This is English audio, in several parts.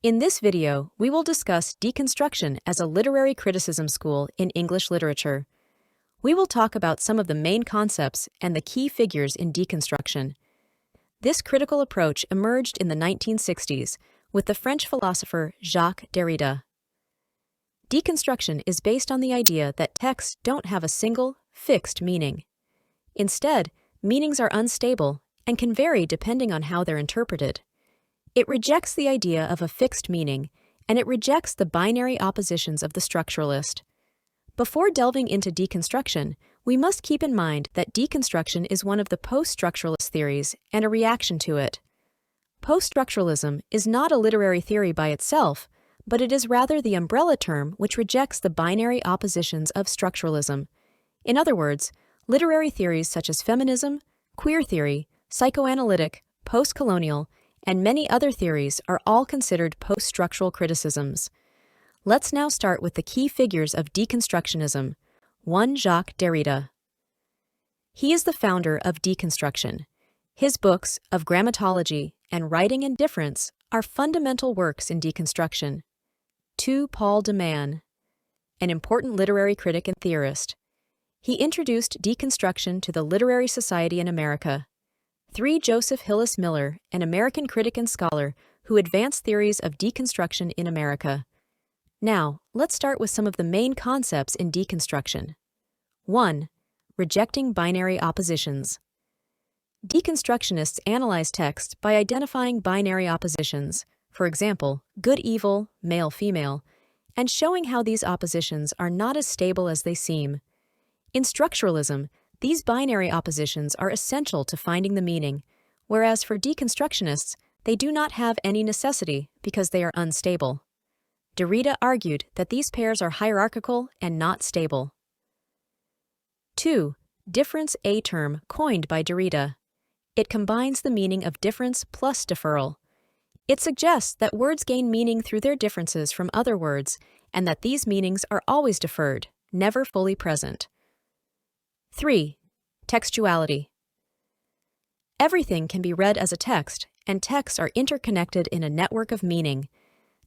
In this video, we will discuss deconstruction as a literary criticism school in English literature. We will talk about some of the main concepts and the key figures in deconstruction. This critical approach emerged in the 1960s with the French philosopher Jacques Derrida. Deconstruction is based on the idea that texts don't have a single, fixed meaning. Instead, meanings are unstable and can vary depending on how they're interpreted. It rejects the idea of a fixed meaning, and it rejects the binary oppositions of the structuralist. Before delving into deconstruction, we must keep in mind that deconstruction is one of the post-structuralist theories and a reaction to it. Post-structuralism is not a literary theory by itself, but it is rather the umbrella term which rejects the binary oppositions of structuralism. In other words, literary theories such as feminism, queer theory, psychoanalytic, post-colonial, and many other theories are all considered post-structural criticisms. Let's now start with the key figures of deconstructionism. 1. Jacques Derrida. He is the founder of deconstruction. His books of grammatology and Writing and Difference are fundamental works in deconstruction. 2. Paul de Man, an important literary critic and theorist. He introduced deconstruction to the literary society in America. 3. Joseph Hillis Miller, an American critic and scholar who advanced theories of deconstruction in America. Now, let's start with some of the main concepts in deconstruction. 1. Rejecting binary oppositions. Deconstructionists analyze text by identifying binary oppositions, for example, good-evil, male-female, and showing how these oppositions are not as stable as they seem. In structuralism, these binary oppositions are essential to finding the meaning, whereas for deconstructionists, they do not have any necessity because they are unstable. Derrida argued that these pairs are hierarchical and not stable. 2. Difference, a term coined by Derrida. It combines the meaning of difference plus deferral. It suggests that words gain meaning through their differences from other words, and that these meanings are always deferred, never fully present. 3. Textuality. Everything can be read as a text, and texts are interconnected in a network of meaning.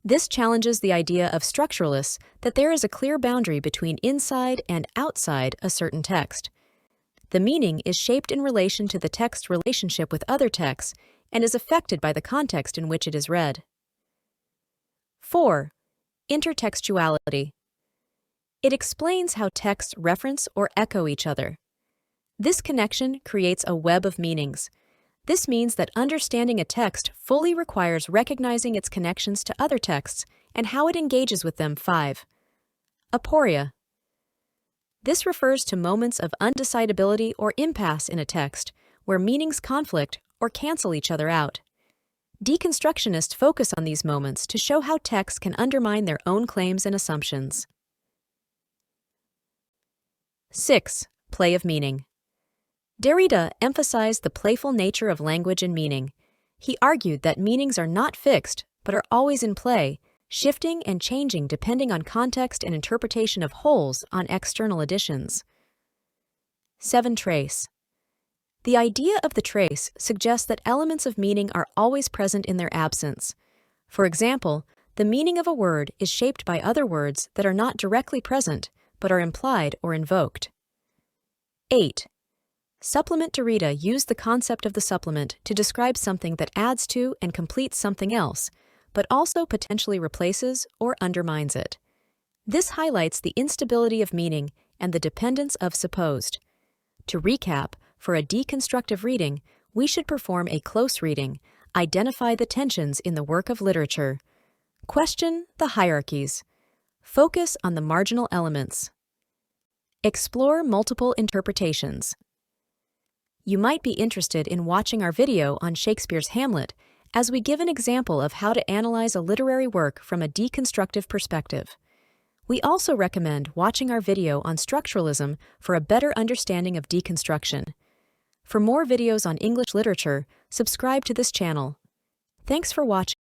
This challenges the idea of structuralists that there is a clear boundary between inside and outside a certain text. The meaning is shaped in relation to the text's relationship with other texts and is affected by the context in which it is read. 4. Intertextuality. It explains how texts reference or echo each other. This connection creates a web of meanings. This means that understanding a text fully requires recognizing its connections to other texts and how it engages with them. 5. Aporia. This refers to moments of undecidability or impasse in a text, where meanings conflict or cancel each other out. Deconstructionists focus on these moments to show how texts can undermine their own claims and assumptions. 6. Play of meaning. Derrida emphasized the playful nature of language and meaning. He argued that meanings are not fixed, but are always in play, shifting and changing depending on context and interpretation of wholes on external additions. 7. Trace. The idea of the trace suggests that elements of meaning are always present in their absence. For example, the meaning of a word is shaped by other words that are not directly present, but are implied or invoked. 8. Supplement. Derrida used the concept of the supplement to describe something that adds to and completes something else, but also potentially replaces or undermines it. This highlights the instability of meaning and the dependence of supposed. To recap, for a deconstructive reading, we should perform a close reading, identify the tensions in the work of literature, question the hierarchies, focus on the marginal elements, explore multiple interpretations. You might be interested in watching our video on Shakespeare's Hamlet, as we give an example of how to analyze a literary work from a deconstructive perspective. We also recommend watching our video on structuralism for a better understanding of deconstruction. For more videos on English literature, subscribe to this channel. Thanks for watching.